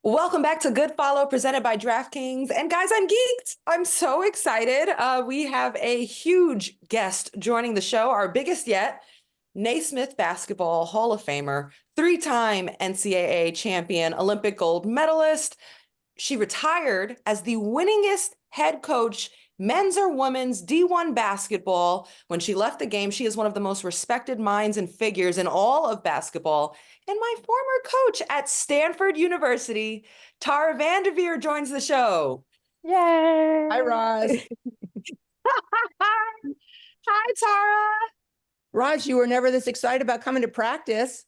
Welcome back to Good Follow presented by DraftKings. And guys, I'm geeked. I'm so excited. We have a huge guest joining the show, our biggest yet, Naismith basketball Hall of Famer, three-time NCAA champion, Olympic gold medalist. She retired as the winningest head coach, men's or women's D1 basketball. When she left the game, she is one of the most respected minds and figures in all of basketball. And my former coach at Stanford University, Tara VanDerveer, joins the show. Yay! Hi, Ros. Hi, Tara. Ros, you were never this excited about coming to practice.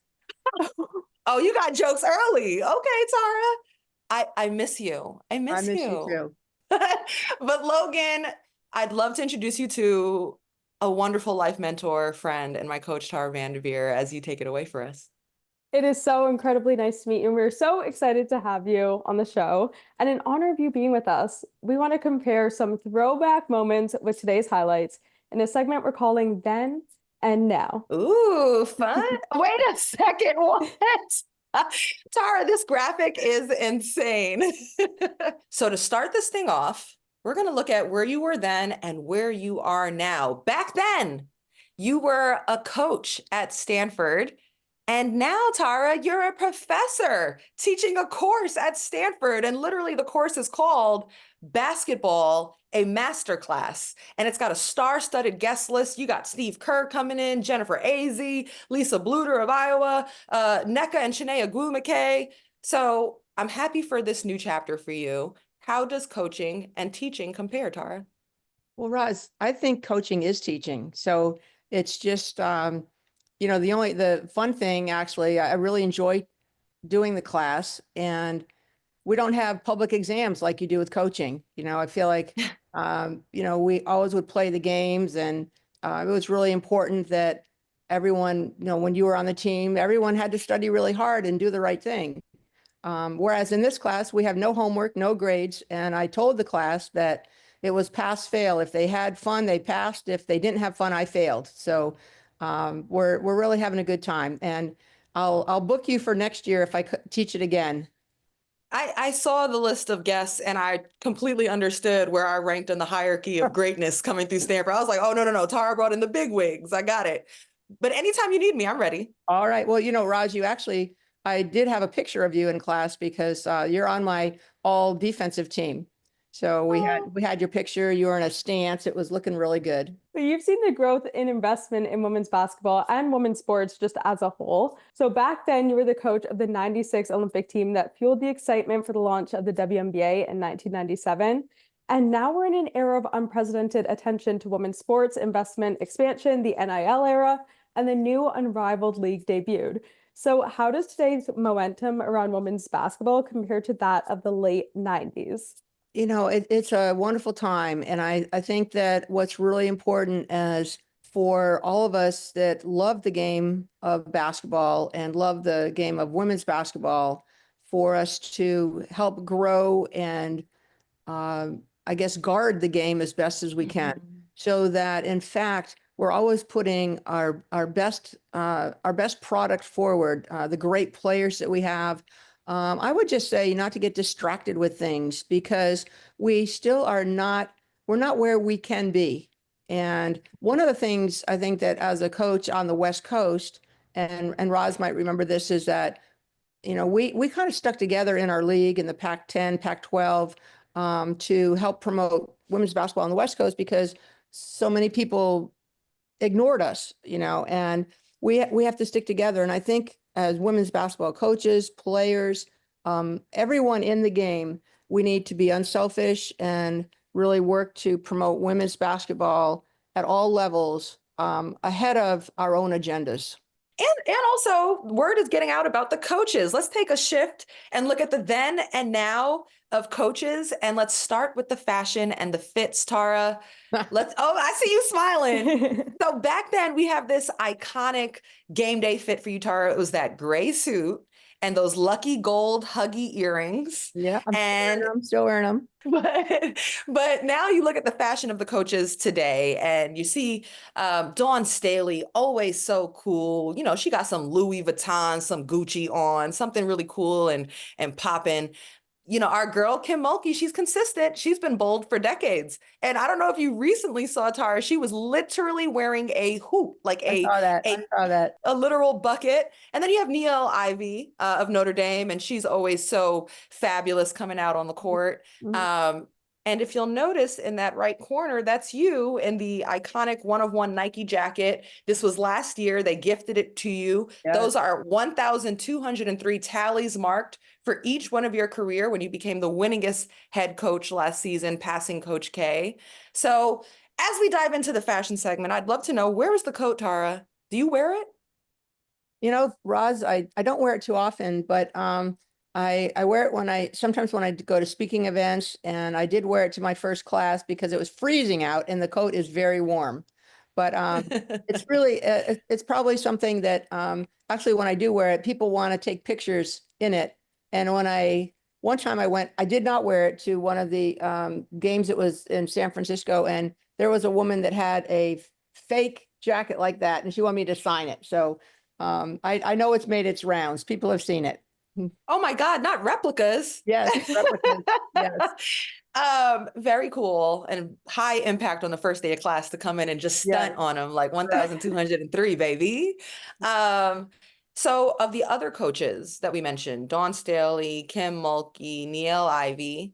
Oh, you got jokes early. Okay, Tara. I miss you. I miss you too. But Logan, I'd love to introduce you to a wonderful life mentor, friend, and my coach, Tara VanDerveer, as you take it away for us. It is so incredibly nice to meet you. We're so excited to have you on the show. And in honor of you being with us, we want to compare some throwback moments with today's highlights in a segment we're calling Then and Now. Ooh, fun. Wait a second. What? Tara, this graphic is insane. So to start this thing off, we're going to look at where you were then and where you are now. Back then, you were a coach at Stanford. And now, Tara, you're a professor teaching a course at Stanford. And literally the course is called Basketball, a Masterclass. And it's got a star-studded guest list. You got Steve Kerr coming in, Jennifer Azzi, Lisa Bluter of Iowa, Nneka and Chiney Ogwumike. So I'm happy for this new chapter for you. How does coaching and teaching compare, Tara? Well, Ros, I think coaching is teaching. So it's just, the fun thing, actually, I really enjoy doing the class, and we don't have public exams like you do with coaching. I feel like, we always would play the games, and it was really important that everyone, when you were on the team, everyone had to study really hard and do the right thing. Whereas in this class, we have no homework, no grades. And I told the class that it was pass fail. If they had fun, they passed. If they didn't have fun, I failed. So we're really having a good time. And I'll book you for next year if I teach it again. I saw the list of guests and I completely understood where I ranked in the hierarchy of greatness coming through Stanford. I was like, oh, no. Tara brought in the big wigs. I got it. But anytime you need me, I'm ready. All right. Well, Raj, I did have a picture of you in class because you're on my all defensive team. So we had your picture. You were in a stance. It was looking really good. So you've seen the growth in investment in women's basketball and women's sports just as a whole. So back then, you were the coach of the '96 Olympic team that fueled the excitement for the launch of the WNBA in 1997. And now we're in an era of unprecedented attention to women's sports, investment expansion, the NIL era, and the new unrivaled league debuted. So how does today's momentum around women's basketball compare to that of the late 90s? It's a wonderful time. And I think that what's really important is for all of us that love the game of basketball and love the game of women's basketball, for us to help grow and guard the game as best as we can, so that in fact, we're always putting our best product forward, the great players that we have. I would just say not to get distracted with things, because we still we're not where we can be. And one of the things I think that as a coach on the West Coast, and Roz might remember this, is that, we kind of stuck together in our league in the Pac-10, Pac-12 to help promote women's basketball on the West Coast, because so many people ignored us, and we have to stick together. And I think as women's basketball coaches, players, everyone in the game, we need to be unselfish and really work to promote women's basketball at all levels, ahead of our own agendas. And also, word is getting out about the coaches. Let's take a shift and look at the then and now of coaches. And let's start with the fashion and the fits, Tara. I see you smiling. So back then we have this iconic game day fit for you, Tara. It was that gray suit. and those lucky gold huggy earrings. Yeah, And I'm still wearing them. but now you look at the fashion of the coaches today and you see Dawn Staley, always so cool. You know, she got some Louis Vuitton, some Gucci on, something really cool and popping. You know, our girl Kim Mulkey, she's consistent. She's been bold for decades. And I don't know if you recently saw Tara, she was literally wearing a hoop, like I saw that. I saw that. a literal bucket. And then you have Nia Ivy of Notre Dame, and she's always so fabulous coming out on the court. Mhm. And if you'll notice in that right corner, that's you in the iconic one of one Nike jacket. This was last year. They gifted it to you. Yes. Those are 1,203 tallies marked for each one of your career when you became the winningest head coach last season, passing Coach K. So as we dive into the fashion segment, I'd love to know, where is the coat, Tara? Do you wear it? You know, Roz, I don't wear it too often, but I wear it sometimes when I go to speaking events, and I did wear it to my first class because it was freezing out and the coat is very warm. But it's really, it's probably something that actually when I do wear it, people want to take pictures in it. And one time I did not wear it to one of the games that was in San Francisco, and there was a woman that had a fake jacket like that, and she wanted me to sign it. So I know it's made its rounds. People have seen it. Oh my God, not replicas. Yes, replicas. Yes, Very cool and high impact on the first day of class to come in and just yes. stunt on them like Right. 1,203, baby. So of the other coaches that we mentioned, Dawn Staley, Kim Mulkey, Niele Ivy,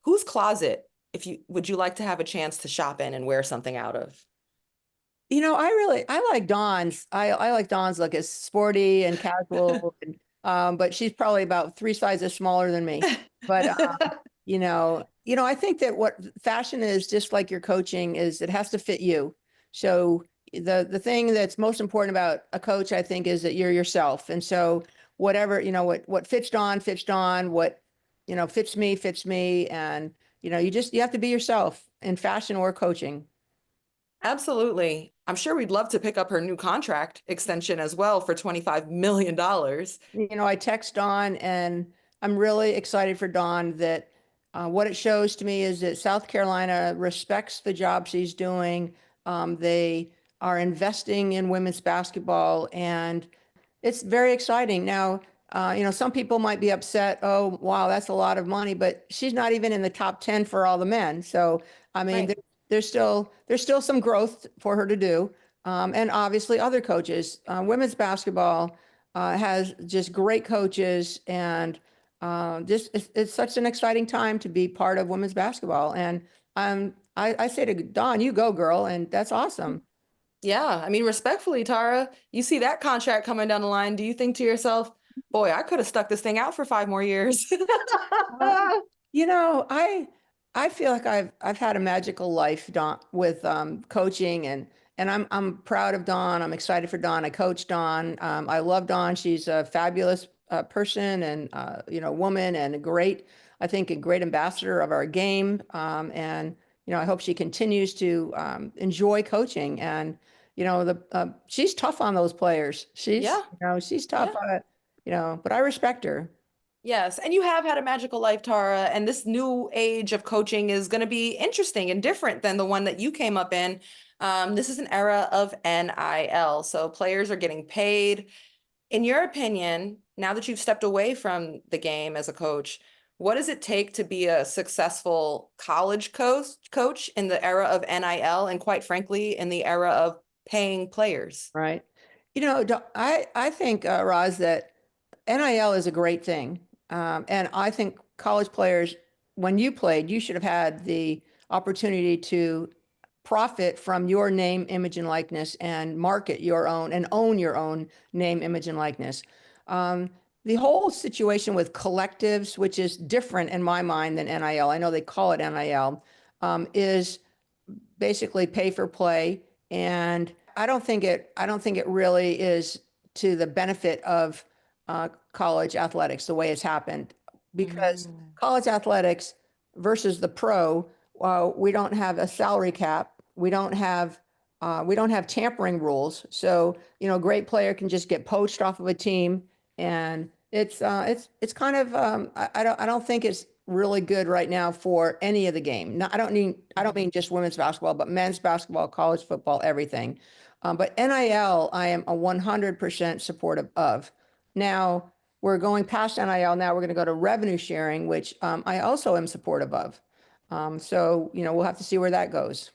whose closet, would you like to have a chance to shop in and wear something out of? You know, I like Dawn's. I like Dawn's look. It's sporty and casual, and, but she's probably about 3 sizes smaller than me. But I think that what fashion is, just like your coaching, is it has to fit you. So the thing that's most important about a coach, I think, is that you're yourself. And so whatever, what fits Dawn fits Dawn, what, fits me. And, you have to be yourself in fashion or coaching. Absolutely. I'm sure we'd love to pick up her new contract extension as well for $25 million. dollars. I text Dawn, and I'm really excited for Dawn that what it shows to me is that South Carolina respects the job she's doing. They are investing in women's basketball, and it's very exciting. Now, some people might be upset. Oh, wow, that's a lot of money, but she's not even in the top 10 for all the men. So, I mean, Right. there's still some growth for her to do. And obviously other coaches, women's basketball has just great coaches, and it's such an exciting time to be part of women's basketball. And I say to Dawn, you go, girl, and that's awesome. Yeah, I mean, respectfully, Tara, you see that contract coming down the line. Do you think to yourself, boy, I could have stuck this thing out for 5 more years? You know, I feel like I've had a magical life, Dawn, with coaching, and I'm proud of Dawn. I'm excited for Dawn. I coach Dawn. I love Dawn. She's a fabulous person, and woman, and I think a great ambassador of our game. And I hope she continues to enjoy coaching. And she's tough on those players. Yeah, She's tough yeah. on it. But I respect her. Yes, and you have had a magical life, Tara, and this new age of coaching is going to be interesting and different than the one that you came up in. This is an era of NIL, so players are getting paid. In your opinion, now that you've stepped away from the game as a coach, what does it take to be a successful college coach in the era of NIL, and quite frankly, in the era of paying players? Right. I think, Roz, that NIL is a great thing. And I think college players, when you played, you should have had the opportunity to profit from your name, image, and likeness, and market your own and own your own name, image, and likeness. Um, the whole situation with collectives, which is different in my mind than NIL, I know they call it NIL, is basically pay for play. And I don't think it really is to the benefit of college athletics the way it's happened, because Mm. college athletics versus the pro, we don't have a salary cap. We don't have tampering rules. So, a great player can just get poached off of a team, and It's kind of I don't think it's really good right now for any of the game. No, I don't mean just women's basketball, but men's basketball, college football, everything. But NIL, I am a 100% supportive of. Now we're going past NIL. Now we're going to go to revenue sharing, which I also am supportive of. So we'll have to see where that goes.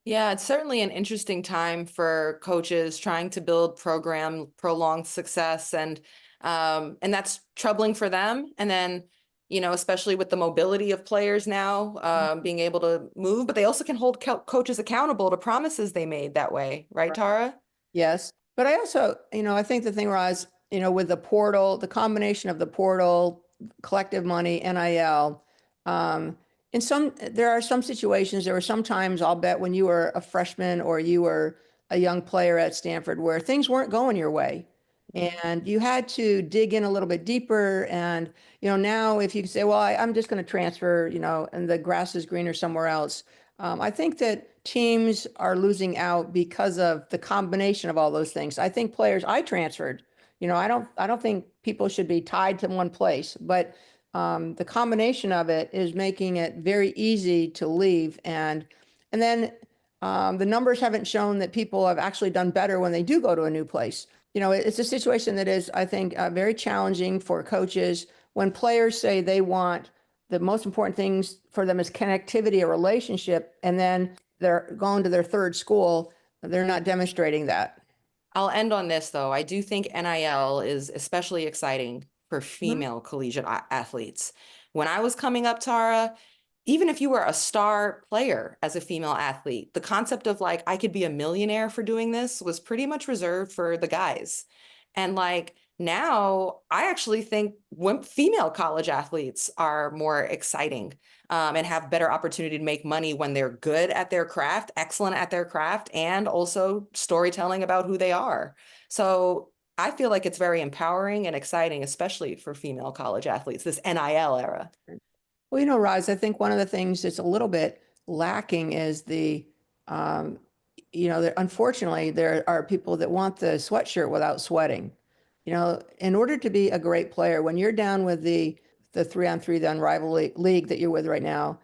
Yeah, it's certainly an interesting time for coaches trying to build prolonged success, and that's troubling for them. And then, especially with the mobility of players now, being able to move, but they also can hold coaches accountable to promises they made that way, right, Tara? Yes. But I also, I think the thing, Roz, with the portal, the combination of the portal, collective money, NIL, there are some situations, there were some times, I'll bet, when you were a freshman or you were a young player at Stanford where things weren't going your way. And you had to dig in a little bit deeper. And, now if you say, well, I'm just going to transfer, and the grass is greener somewhere else. I think that teams are losing out because of the combination of all those things. I think I transferred, I don't think people should be tied to one place, but the combination of it is making it very easy to leave. And then the numbers haven't shown that people have actually done better when they do go to a new place. It's a situation that is, I think, very challenging for coaches when players say they want the most important things for them is connectivity, a relationship, and then they're going to their third school. They're not demonstrating that. I'll end on this though. I do think NIL is especially exciting for female collegiate athletes. When I was coming up, Tara, even if you were a star player as a female athlete, the concept of like, I could be a millionaire for doing this was pretty much reserved for the guys. And like now, I actually think female college athletes are more exciting and have better opportunity to make money when they're good at their craft, excellent at their craft, and also storytelling about who they are. So I feel like it's very empowering and exciting, especially for female college athletes, this NIL era. Well, Roz, I think one of the things that's a little bit lacking is unfortunately, there are people that want the sweatshirt without sweating. In order to be a great player, when you're down with the 3-on-3, the unrivaled league that you're with right now,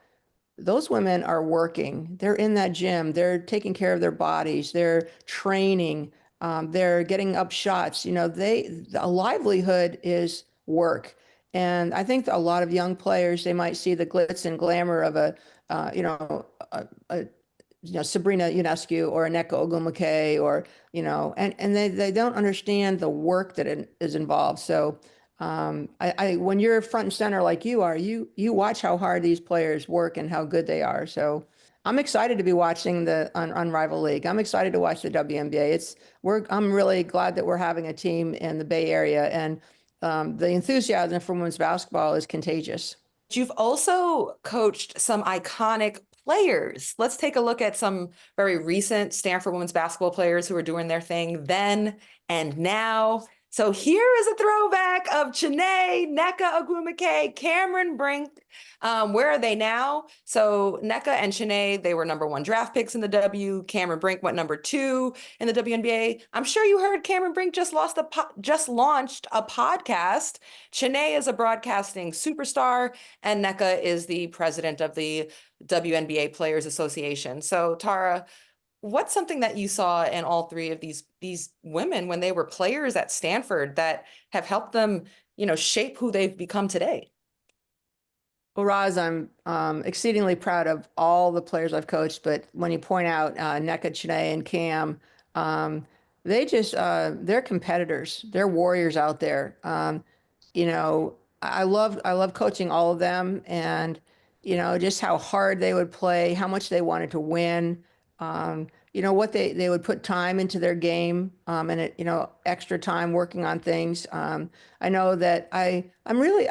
those women are working. They're in that gym. They're taking care of their bodies. They're training. They're getting up shots. A livelihood is work. And I think a lot of young players, they might see the glitz and glamour of Sabrina Ionescu or Nneka Ogwumike and they don't understand the work that is involved. So when you're front and center like you are, you watch how hard these players work and how good they are. So I'm excited to be watching the Unrivaled League. I'm excited to watch the WNBA. I'm really glad that we're having a team in the Bay Area, and the enthusiasm for women's basketball is contagious. You've also coached some iconic players. Let's take a look at some very recent Stanford women's basketball players who are doing their thing then and now. So here is a throwback of Chiney, Nneka Ogwumike, Cameron Brink. Where are they now? So Nneka and Chiney, they were #1 draft picks in the W. Cameron Brink went #2 in the WNBA. I'm sure you heard Cameron Brink just launched a podcast. Chiney is a broadcasting superstar, and Nneka is the president of the WNBA Players Association. So Tara, what's something that you saw in all three of these women when they were players at Stanford that have helped them, shape who they've become today? Well, Roz, I'm exceedingly proud of all the players I've coached, but when you point out Nneka, Chiney, and Cam, they're competitors. They're warriors out there. I love coaching all of them, and just how hard they would play, how much they wanted to win. What they would put time into their game, and extra time working on things. I know that I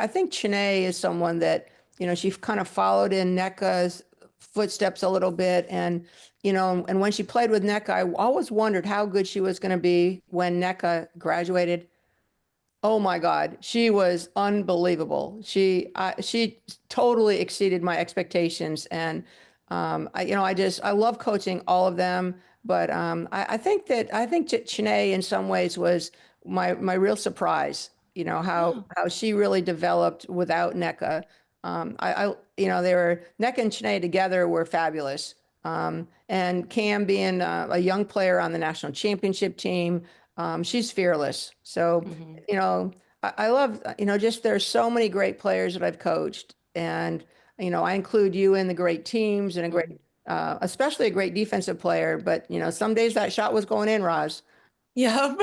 think Chiney is someone that, she kind of followed in Nneka's footsteps a little bit. And when she played with Nneka, I always wondered how good she was going to be when Nneka graduated. Oh my God, she was unbelievable. She totally exceeded my expectations. And I love coaching all of them. But I think Chiney in some ways was my real surprise. how she really developed without Nneka. They were Nneka and Chiney together were fabulous. And Cam being a young player on the national championship team, she's fearless. So, I love, just there's so many great players that I've coached. And, I include you in the great teams and a great, especially a great defensive player. But, some days that shot was going in, Ros. Yep.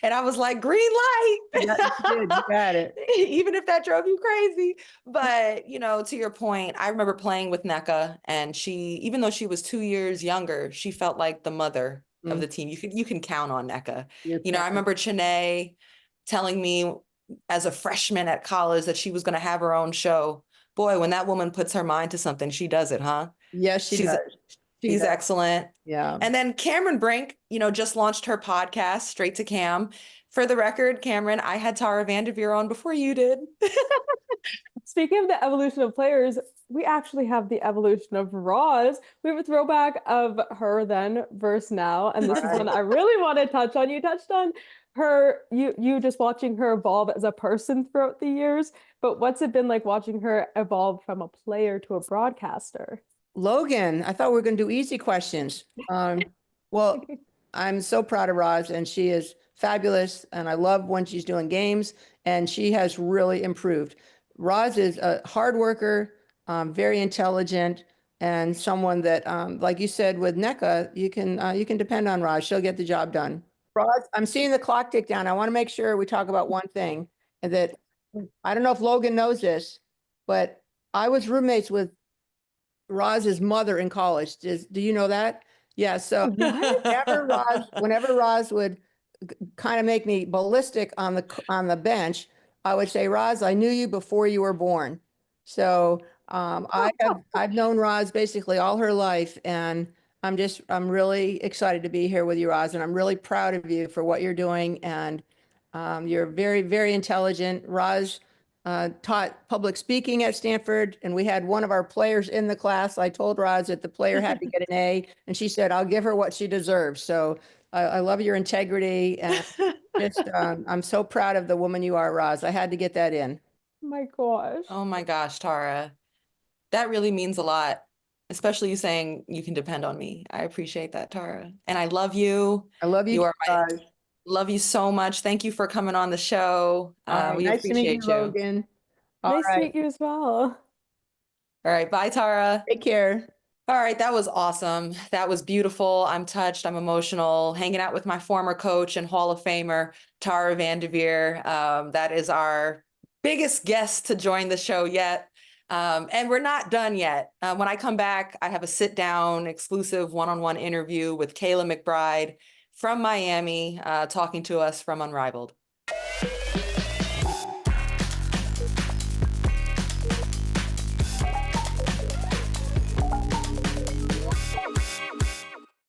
And I was like, green light. You got it. Even if that drove you crazy. But, to your point, I remember playing with Nneka, and she, even though she was 2 years younger, she felt like the mother of the team. You can count on Nneka. I remember Chiney telling me as a freshman at college that she was going to have her own show. Boy, when that woman puts her mind to something, she does it, huh? Yes, she does. She's excellent. Yeah. And then Cameron Brink, just launched her podcast, Straight to Cam. For the record, Cameron, I had Tara VanDerveer on before you did. Speaking of the evolution of players, we actually have the evolution of Ros. We have a throwback of her then versus now. And this is one I really want to touch on. You touched on her, you just watching her evolve as a person throughout the years. But what's it been like watching her evolve from a player to a broadcaster? Logan, I thought we were going to do easy questions. Well, I'm so proud of Ros, and she is fabulous. And I love when she's doing games, and she has really improved. Ros is a hard worker, very intelligent, and someone that, like you said with Nneka, you can depend on Ros. She'll get the job done. Ros, I'm seeing the clock tick down. I want to make sure we talk about one thing, and that I don't know if Logan knows this, but I was roommates with Ros's mother in college. Do you know that? Yeah. So whenever Ros would kind of make me ballistic on the bench, I would say, Ros, I knew you before you were born. So I've known Ros basically all her life, and I'm really excited to be here with you, Ros, and I'm really proud of you for what you're doing. And you're very, very intelligent. Ros taught public speaking at Stanford, and we had one of our players in the class. I told Ros that the player had to get an A, and she said, I'll give her what she deserves. So I love your integrity, and I'm so proud of the woman you are, Ros. I had to get that in. My gosh. Oh my gosh, Tara. That really means a lot, especially you saying you can depend on me. I appreciate that, Tara. And I love you. I love you. You are love you so much. Thank you for coming on the show. We nice to meet you, appreciate you. Logan. Nice to meet you as well. All right. Bye, Tara. Take care. All right. That was awesome. That was beautiful. I'm touched. I'm emotional. Hanging out with my former coach and Hall of Famer, Tara VanDerveer. That is our biggest guest to join the show yet. And we're not done yet. When I come back, I have a sit-down exclusive one-on-one interview with Kayla McBride from Miami, talking to us from Unrivaled.